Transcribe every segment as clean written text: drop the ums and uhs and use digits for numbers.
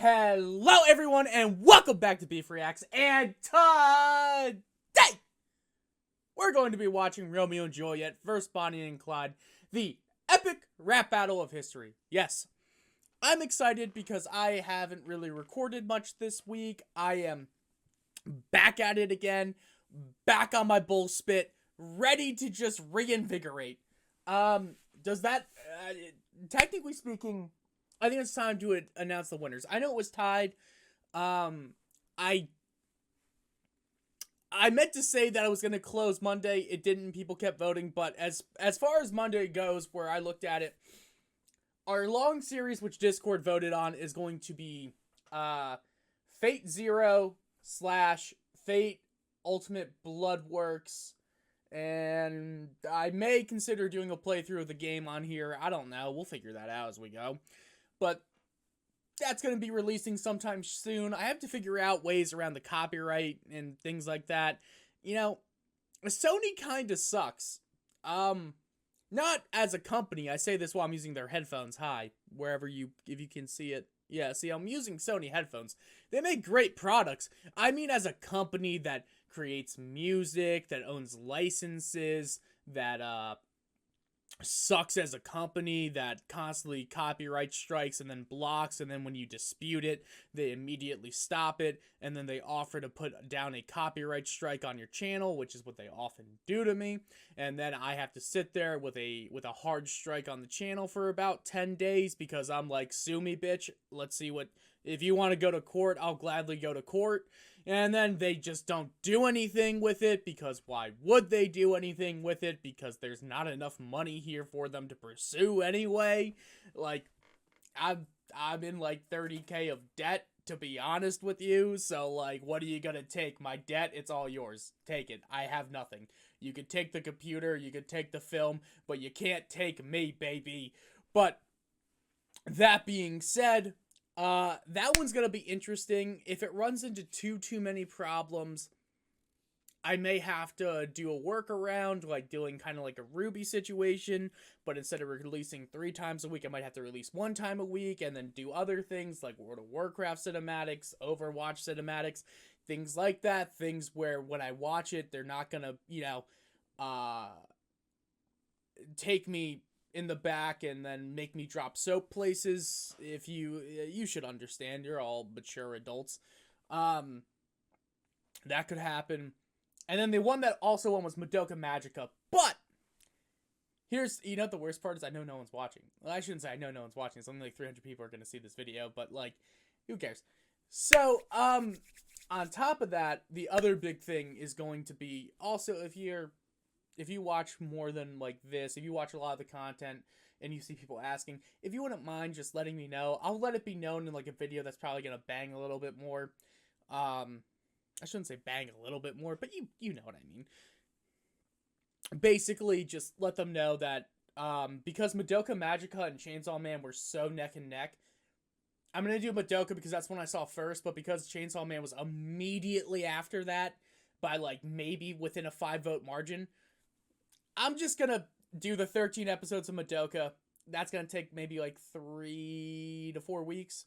Hello everyone and welcome back to Beef Reacts, and today we're going to be watching Romeo and Juliet vs. Bonnie and Clyde, the epic rap battle of history. Yes, I'm excited because I haven't really recorded much this week. I am back at it again, back on my bull spit, ready to just reinvigorate. Technically speaking, I think it's time to announce the winners. I know it was tied. I meant to say that I was going to close Monday. It didn't. People kept voting. But as far as Monday goes, where I looked at it, our long series, which Discord voted on, is going to be Fate Zero / Fate Ultimate Bloodworks. And I may consider doing a playthrough of the game on here. I don't know. We'll figure that out as we go. But that's going to be releasing sometime soon. I have to figure out ways around the copyright and things like that. You know, Sony kind of sucks. Not as a company. I say this while I'm using their headphones. Hi, if you can see it. Yeah, see, I'm using Sony headphones. They make great products. I mean, as a company that creates music, that owns licenses, that, sucks as a company, that constantly copyright strikes and then blocks, and then when you dispute it, they immediately stop it, and then they offer to put down a copyright strike on your channel, which is what they often do to me, and then I have to sit there with a hard strike on the channel for about 10 days, because I'm like, sue me, bitch, let's see what, if you want to go to court, I'll gladly go to court. And then they just don't do anything with it, because why would they do anything with it? Because there's not enough money here for them to pursue anyway. Like, I'm in like 30K of debt, to be honest with you. So like, what are you gonna take? My debt? It's all yours. Take it. I have nothing. You could take the computer, you could take the film, but you can't take me, baby. But that being said, that one's gonna be interesting. If it runs into too many problems, I may have to do a workaround, like doing kind of like a Ruby situation, but instead of releasing 3 times a week, I might have to release 1 time a week, and then do other things like World of Warcraft cinematics, Overwatch cinematics, things like that, things where when I watch it, they're not gonna, you know, take me in the back and then make me drop soap places. If you should understand, you're all mature adults. That could happen. And then the one that also won was Madoka Magica. But here's, you know what the worst part is? I know no one's watching. Well, I shouldn't say I know no one's watching. It's only like 300 people are going to see this video, but like, who cares? So, on top of that, the other big thing is going to be also, if you watch more than like this, if you watch a lot of the content and you see people asking, if you wouldn't mind just letting me know, I'll let it be known in like a video that's probably going to bang a little bit more. I shouldn't say bang a little bit more, but you know what I mean. Basically, just let them know that because Madoka Magica and Chainsaw Man were so neck and neck, I'm going to do Madoka because that's one I saw first, but because Chainsaw Man was immediately after that, by like maybe within a 5-vote margin, I'm just going to do the 13 episodes of Madoka. That's going to take maybe like 3 to 4 weeks.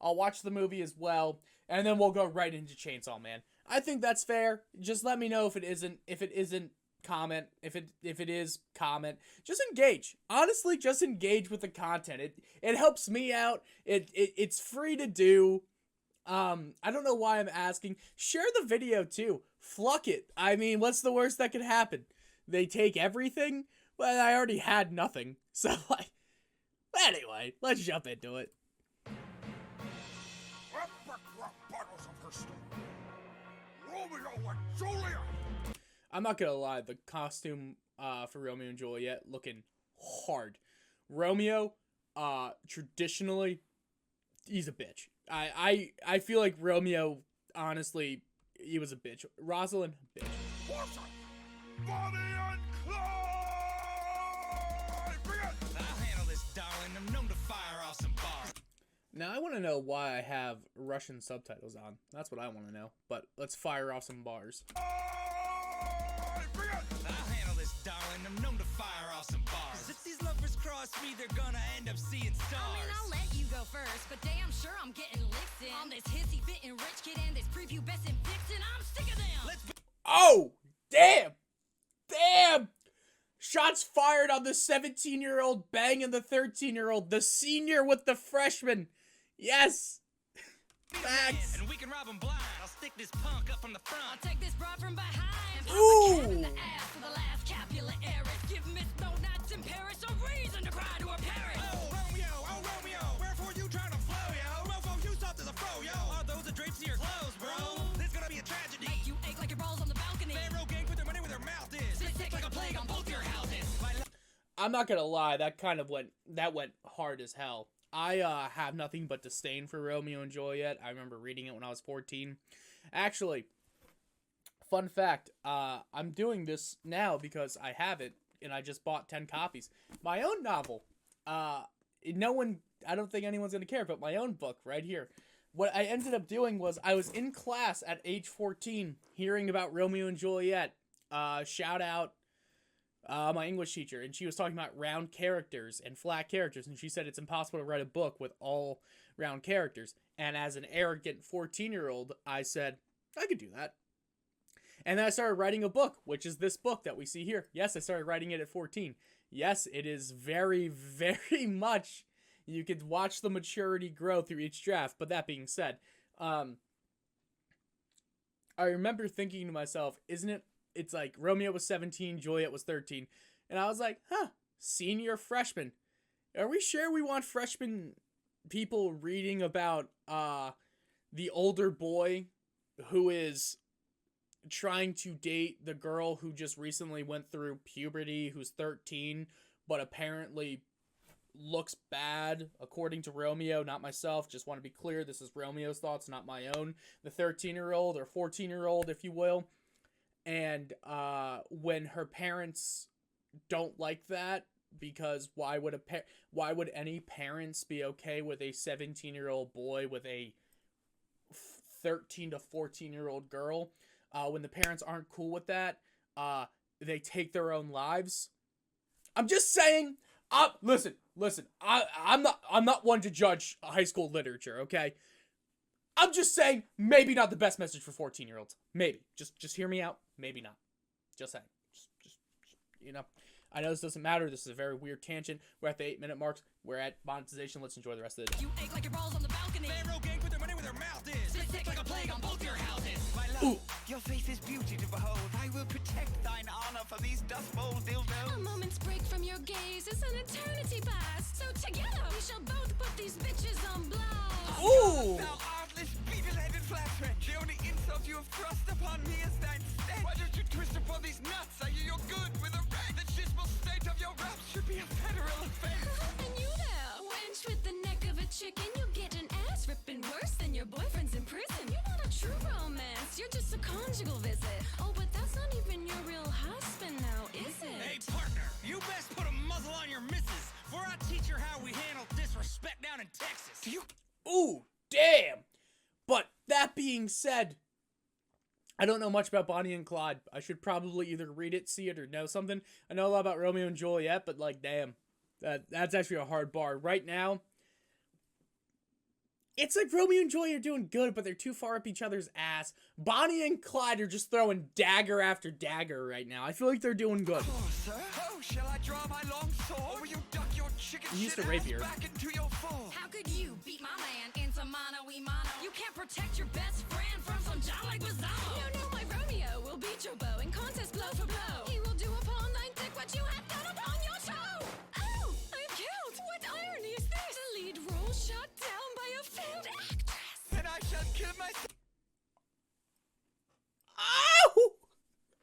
I'll watch the movie as well, and then we'll go right into Chainsaw Man. I think that's fair. Just let me know if it isn't. If it isn't, comment. If it is, comment. Just engage. Honestly, just engage with the content. It helps me out. It's free to do. I don't know why I'm asking. Share the video too. Fluck it. I mean, what's the worst that could happen? They take everything? Well, I already had nothing. So, like, anyway, let's jump into it. Romeo and Juliet! I'm not gonna lie, the costume for Romeo and Juliet looking hard. Romeo, traditionally, he's a bitch. I feel like Romeo, honestly, he was a bitch. Rosalind, bitch. Bonnie and Clyde! Begin! I'll handle this, darling. I'm known to fire off some bars. Now, I want to know why I have Russian subtitles on. That's what I want to know. But let's fire off some bars. Begin! I'll handle this, darling. I'm known to fire off some bars. 'Cause if these lovers cross me, they're gonna end up seeing stars. I mean, I'll let you go first, but damn sure I'm getting licks Oh, damn. Damn. Shots fired on the 17-year-old banging the 13-year-old. The senior with the freshman. Yes. Facts. And we can rob 'em blind. I'll stick this punk up from the front. I'll take this broad from behind. Ooh. In the ass for the last Capulet heiress. Give Miss Donuts in Paris a reason to cry to her parents. Oh Romeo, wherefore you trying to flow, yo? Mofo, you soft as a fro, yo. Are those the drapes to your clothes, bro? This gonna be a tragedy. Make you ache like your balls on the balcony. Pharaoh gang put their money where their mouth is. Spit sick like a plague on both your houses. I'm not gonna lie, that went hard as hell. I have nothing but disdain for Romeo and Juliet. I remember reading it when I was 14. Actually, fun fact, I'm doing this now because I have it, and I just bought 10 copies. My own novel. I don't think anyone's gonna care, but my own book right here. What I ended up doing was I was in class at age 14 hearing about Romeo and Juliet. Shout out my English teacher, and she was talking about round characters and flat characters, and she said it's impossible to write a book with all round characters. And as an arrogant 14-year-old, I said, I could do that. And then I started writing a book, which is this book that we see here. Yes, I started writing it at 14. Yes, it is very, very much, you could watch the maturity grow through each draft. But that being said, I remember thinking to myself, it's like Romeo was 17, Juliet was 13. And I was like, senior freshman. Are we sure we want freshman people reading about the older boy who is trying to date the girl who just recently went through puberty, who's 13, but apparently looks bad, according to Romeo, not myself. Just want to be clear, this is Romeo's thoughts, not my own. The 13-year-old or 14-year-old, if you will. And when her parents don't like that, because why would any parents be okay with a 17-year-old boy with a 13 to 14-year-old girl? When the parents aren't cool with that, they take their own lives. I'm just saying. Listen. I'm not one to judge high school literature. Okay. I'm just saying, maybe not the best message for 14-year-olds. Maybe. Just hear me out. Maybe not. Just saying. Just I know this doesn't matter. This is a very weird tangent. We're at the 8-minute marks. We're at monetization. Let's enjoy the rest of the day. You ache like your balls on the balcony. Pharaoh gang put their money where their mouth is. Spit sick like a plague on both your houses. My love, your face is beauty to behold. I will protect thine honor for these dust bowl dildos. A moment's break from your gaze is an eternity past. So together we shall both put these bitches on blast. Ooh! Thou artless, beetle-headed flatfriend. The only insult you have thrust upon me is thine stench. Why don't you twist upon these nuts? Are you good with a rag? The chismal state of your raps should be a federal offense. And you there, wench with the neck of a chicken, you get an ass ripping worse than your boyfriend's in prison. You're not a true romance, you're just a conjugal visit. Oh, but that's not even your real husband now, is it? Hey, partner, you best put a muzzle on your missus, for I teach her how we handle disrespect down in Texas. Ooh, damn! But that being said, I don't know much about Bonnie and Clyde. I should probably either read it, see it, or know something. I know a lot about Romeo and Juliet, but like, damn. That's actually a hard bar. Right now, it's like Romeo and Juliet are doing good, but they're too far up each other's ass. Bonnie and Clyde are just throwing dagger after dagger right now. I feel like they're doing good. Oh, sir? Oh, shall I draw my long sword? Or will you duck your chicken He used shit to ass rapier. back into your fold? How could you beat my man into mono-e-mono? You can't protect your best friend from some John like Mazzano. No, my Romeo will beat your bow in contest blow for blow. He will do upon thine dick what you have done upon your toe. Oh, I'm killed. What irony is this? The lead role shot down by a failed actress. Then I shall kill myself. Ow!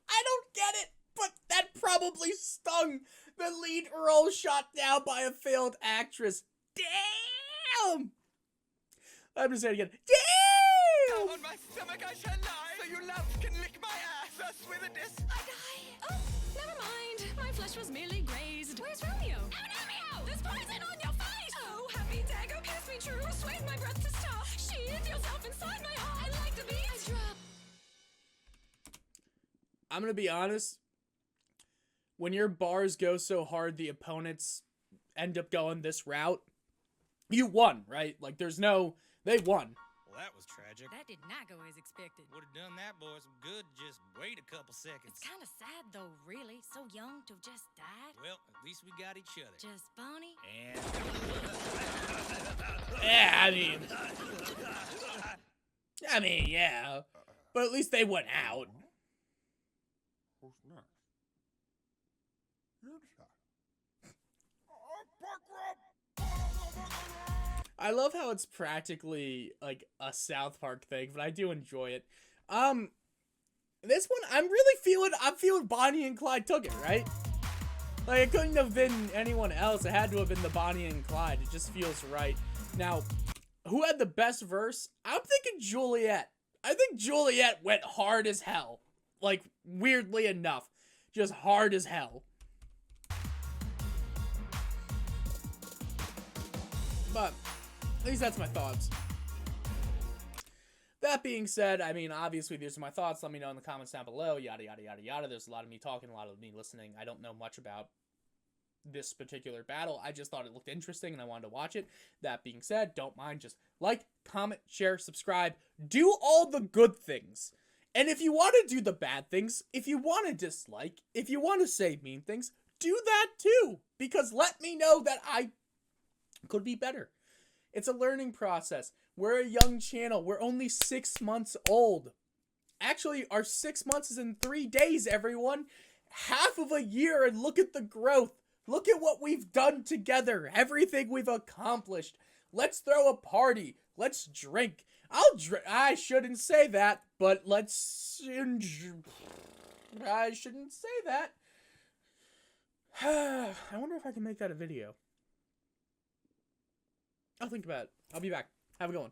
I don't get it, but that probably stung. The lead role shot down by a failed actress. Damn! I'm just saying it again. Damn! On my stomach I shall lie, so you love can lick my ass. Thus with a diss. I die. Oh, never mind. My flesh was merely grazed. Where's Romeo? Oh, Romeo! There's poison on your face! Oh, happy dagger, kiss me true. Persuade my breath to stop. Sheathe yourself inside my heart. I'd like to be a drop. I'm gonna be honest. When your bars go so hard, the opponents end up going this route. You won, right? Like, they won. Well, that was tragic. That did not go as expected. Would have done that boy some good. Just wait a couple seconds. It's kind of sad, though, really. So young to have just died. Well, at least we got each other. Just Bonnie? And Yeah, I mean, yeah. But at least they went out. Who's next? I love how it's practically like a South Park thing, but I do enjoy it. This one I'm feeling Bonnie and Clyde took it, right? Like it couldn't have been anyone else. It had to have been the Bonnie and Clyde. It just feels right. Now, who had the best verse? I'm thinking Juliet. I think Juliet went hard as hell. Like weirdly enough, just hard as hell. But at least that's my thoughts. That being said, I mean, obviously, these are my thoughts. Let me know in the comments down below. Yada, yada, yada, yada. There's a lot of me talking, a lot of me listening. I don't know much about this particular battle. I just thought it looked interesting, and I wanted to watch it. That being said, don't mind. Just like, comment, share, subscribe. Do all the good things. And if you want to do the bad things, if you want to dislike, if you want to say mean things, do that too. Because let me know that I could be better. It's a learning process. We're a young channel. We're only 6 months old. Actually, our 6 months is in 3 days, everyone. Half of a year, and look at the growth. Look at what we've done together. Everything we've accomplished. Let's throw a party. Let's drink. I shouldn't say that, but let's... I shouldn't say that. I wonder if I can make that a video. I'll think about it. I'll be back. Have a good one.